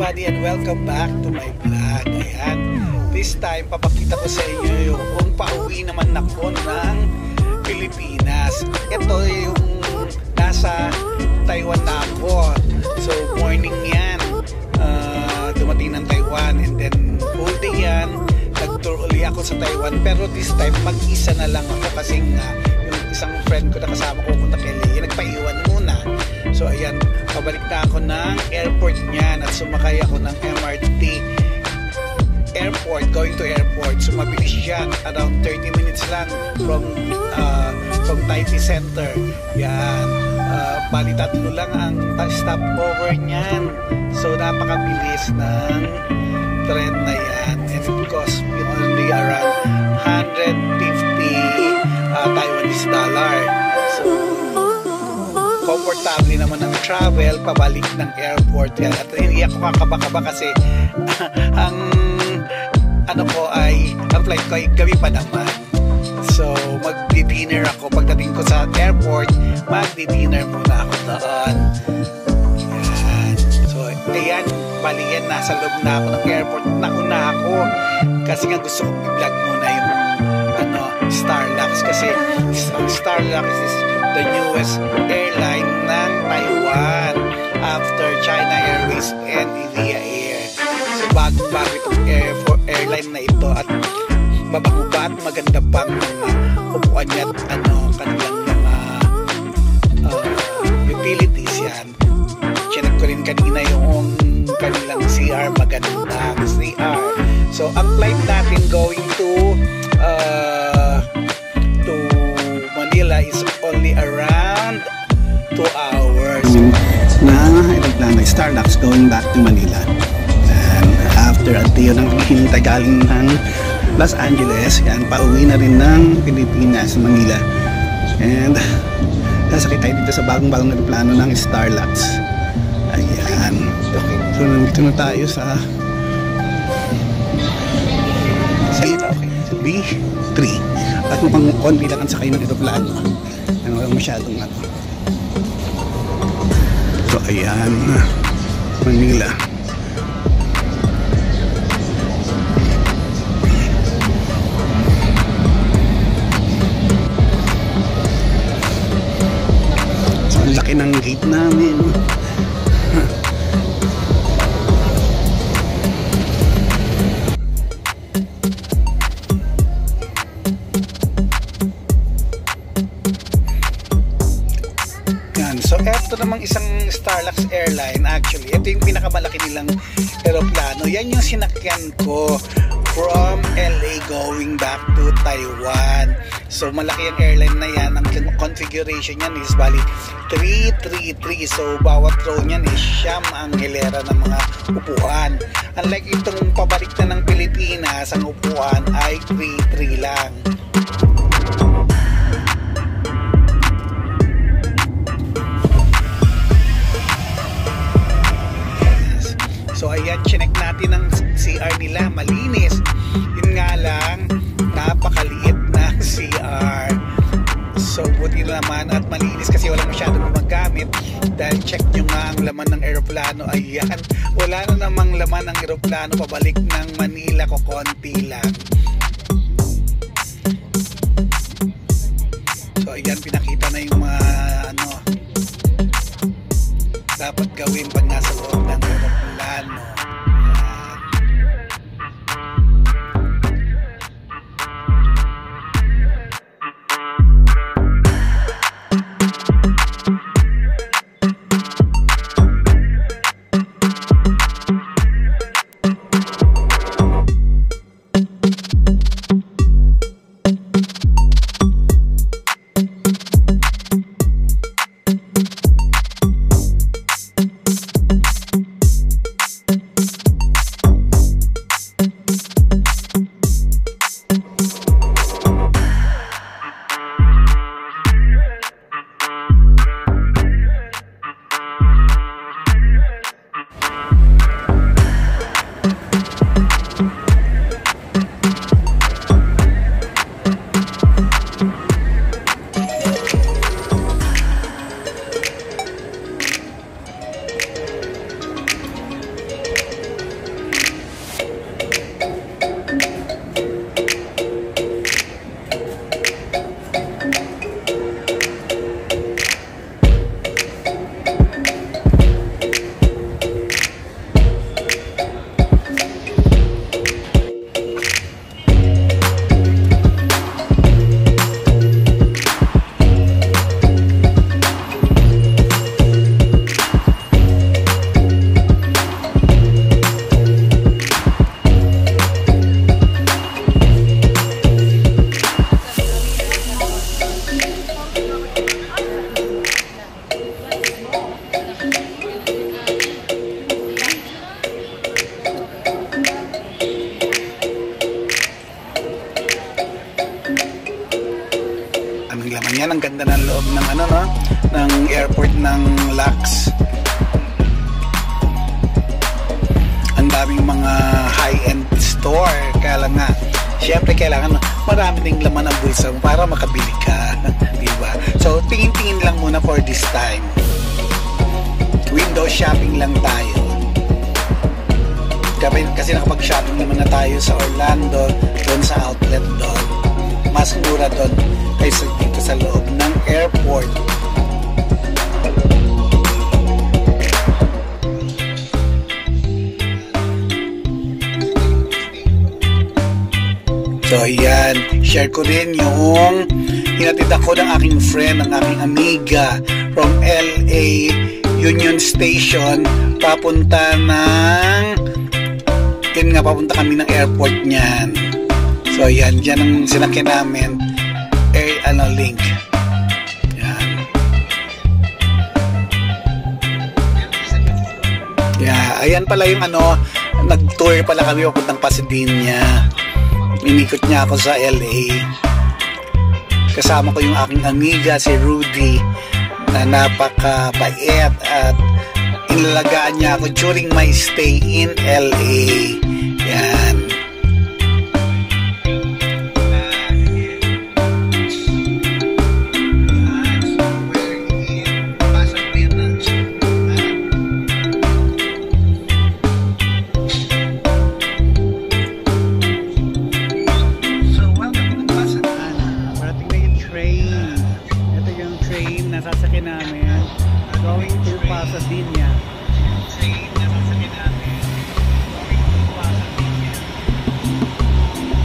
everybody and welcome back to my vlog. Ayan, this time papakita ko sa inyo yung kung pauwi naman ako ng Pilipinas. Ito yung nasa Taiwan na ako. So morning yan, dumating ng Taiwan, and then whole day yan, nag-tour uli ako sa Taiwan. Pero this time mag-isa na lang ako kasi nga yung isang friend ko na kasama ko punta kay Leia, nagpaiwan muna. So ayan, pabalik na ako ng airport niyan at sumakay ako ng MRT airport, going to airport. So mabilis yan, around 30 minutes lang from Taipei Center. Yan, bali tatlo lang ang stopover niyan. So napakabilis ng trend na yan, and it costs only around 150 Taiwanese dollar. So komportable naman ang travel pabalik ng airport yan. At hindi ako kakaba-kaba kasi ang flight ko ay gabi pa naman. So magdi-dinner ako pagdating ko sa airport, magdi-dinner muna ako doon. Yan. So ayan, bali yan, nasa loob na ako ng airport. Nauna ako kasi nga gusto kong i-vlog muna yung Starlux, kasi Starlux is the newest airline ng Taiwan after China Airways and India Air. So bago itong airline na ito, at mabago pa at maganda pang upuan niya at kanilang mga utilities yan. Chinek ko rin kanina yung kanilang CR, magandang CR. So ang flight natin going to Manila is only around 2 hours. Na aeroplano Starlux going back to Manila, and after a day ng hintay galing ng Los Angeles, yan, pauwi na rin ng Pilipinas, Manila. And nasakit tayo dito sa bagong aeroplano ng Starlux. Ayan, so nandito na tayo sa B3 at mukhang konti lang ang sakay ng aeroplano, walang masyadong So ayan, Manila. So ang laki ng gate namin. So eto namang isang Starlux airline, actually ito yung pinakamalaki nilang aeroplano. Yan yung sinakyan ko from LA going back to Taiwan. So malaki yung airline na yan. Ang configuration yan is bali 333. So bawat row niyan is siyam ang hilera ng mga upuan. Unlike itong pabalik na ng Pilipinas, ang upuan ay 33 lang. So ayan, chinek natin ang CR nila, malinis. Yun nga lang, napakaliit na CR. So buti naman at malinis kasi wala masyadong gumagamit. Dahil check nyo nga ang laman ng aeroplano. Ayan, wala na namang laman ng aeroplano pabalik ng Manila, ko konti lang. So ayan, pinakita na yung mga dapat gawin pag nasa loob ng aeroplano. ang ganda ng loob ng ano, no, ng airport ng LAX. Ang daming mga high-end store. Kaya lang nga, syempre kailangan marami ding laman ang bulsa mo para makabili ka. Diba? So, tingin-tingin lang muna for this time. Window shopping lang tayo. Kasi nakapag-shopping naman na tayo sa Orlando, doon sa outlet doon. Mas mura doon kaysa dito sa loob ng airport. So ayan, share ko din yung hinatid ako ng aking friend, ng aking amiga from LA Union Station papunta ng papunta kami ng airport niyan. So ayan, dyan ang sinakyan namin, Link. Yan. Yeah, ayan pala yung nag-tour pala kami papuntang Pasadena. Inikot niya ako sa LA. Kasama ko yung aking amiga si Rudy na napakabait at inalagaan niya ako during my stay in LA. Yan. Nasasakyan namin going to Pasadena.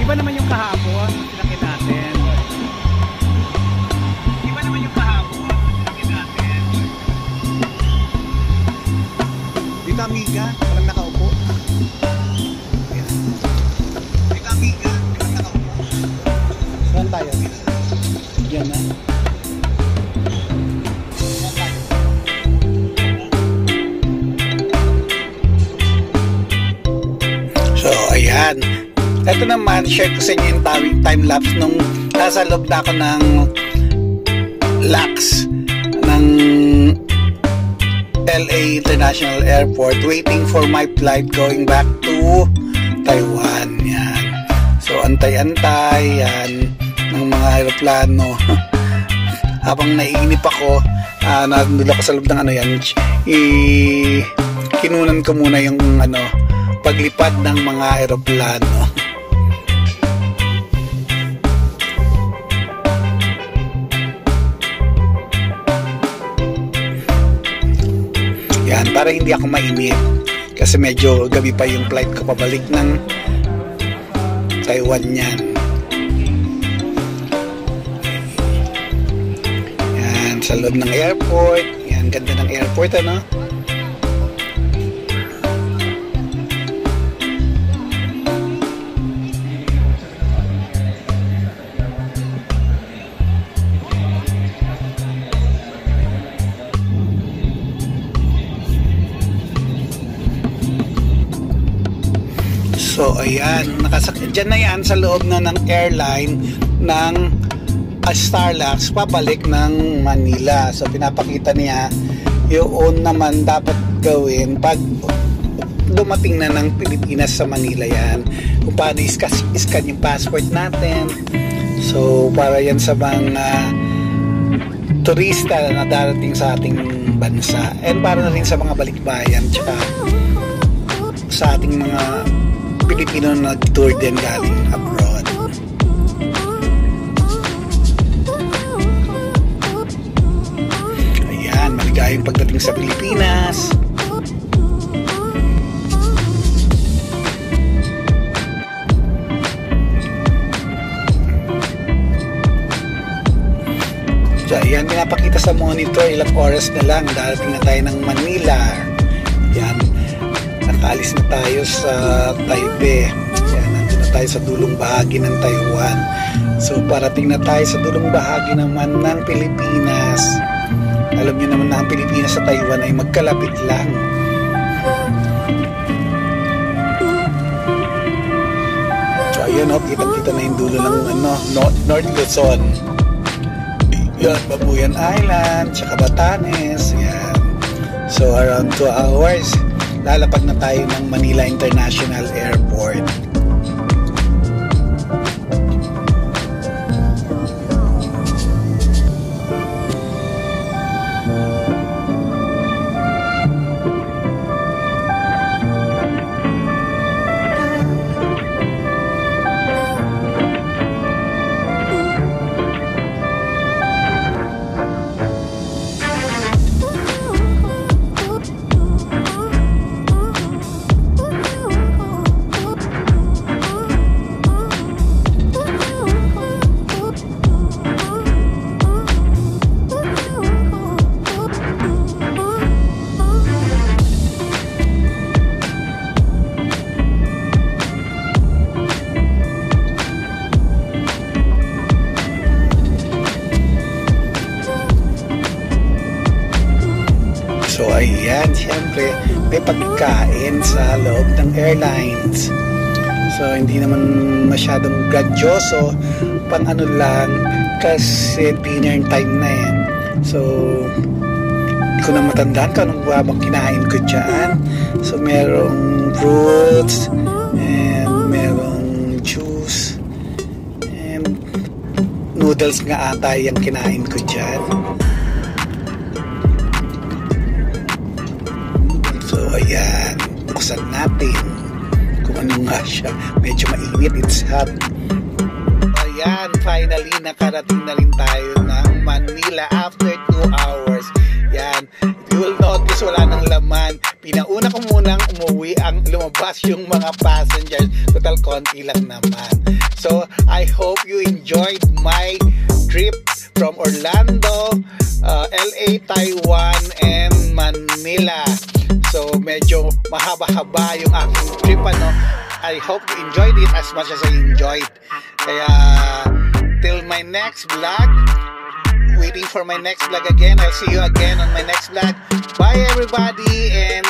Iba naman yung kahapon sinakyan natin. Dito amiga, walang nakaupo. Dito amiga, walang nakaupo. Saan tayo? Diyan na. So, ayan. Ito naman, share ko sa inyo yung time-lapse nung nasa loob na ako ng LAX ng LA International Airport waiting for my flight going back to Taiwan. Yan. So, antay-antay yan ng mga aeroplano. Habang naiinip ako, nandun ako sa loob ng yan, kinunan ko muna yung paglipad ng mga aeroplano. Yan, para hindi ako mainip kasi medyo gabi pa yung flight ko pabalik ng Taiwan yan. Yan, sa loob ng airport. Yan, ganda ng airport, So ayan, dyan na yan sa loob na ng airline ng Starlux pabalik ng Manila. So pinapakita niya yun naman dapat gawin pag dumating na ng Pilipinas sa Manila yan. Kung paano iskan yung passport natin. So para yan sa mga turista na darating sa ating bansa. And para na rin sa mga balikbayan tsaka sa ating mga Pilipino na nag-tour din galing abroad. Ayan, maligayang pagdating sa Pilipinas. So ayan, pinapakita sa monitor ilang oras na lang darating na tayo ng Manila. Ayan, nakaalis na tayo sa Taipei. Ayan, nandun na tayo sa dulong bahagi ng Taiwan. So parating na tayo sa dulong bahagi naman ng Pilipinas. Alam niyo naman na ang Pilipinas sa Taiwan ay magkalapit lang. So ayan, kita na yung dulo ng North Luzon. Yun, Babuyan Island, tsaka Batanes. Yan. So around 2 hours, lalapag na tayo ng Manila International Airport. So ayan, syempre may pagkain sa loob ng airlines. So hindi naman masyadong gradyoso, pang ano lang, kasi dinner time na yan. So hindi ko na matandaan kung anong babang kinain ko dyan. So merong fruits and merong juice and noodles nga ata yung kinain ko dyan. So ayan, buksan natin kung ano nga siya. Medyo mainit, it's hot. Ayan, finally nakarating na rin tayo ng Manila after 2 hours. Yan, you will notice wala nang laman. Pinauna ko munang umuwi, ang lumabas yung mga passengers. Total konti lang naman. So I hope you enjoyed my trip from Orlando, LA, Taiwan, and Manila. So medyo mahaba-haba yung aking trip, ano. I hope you enjoyed it as much as I enjoyed. Kaya till my next vlog, waiting for my next vlog again. I'll see you again on my next vlog. Bye everybody, and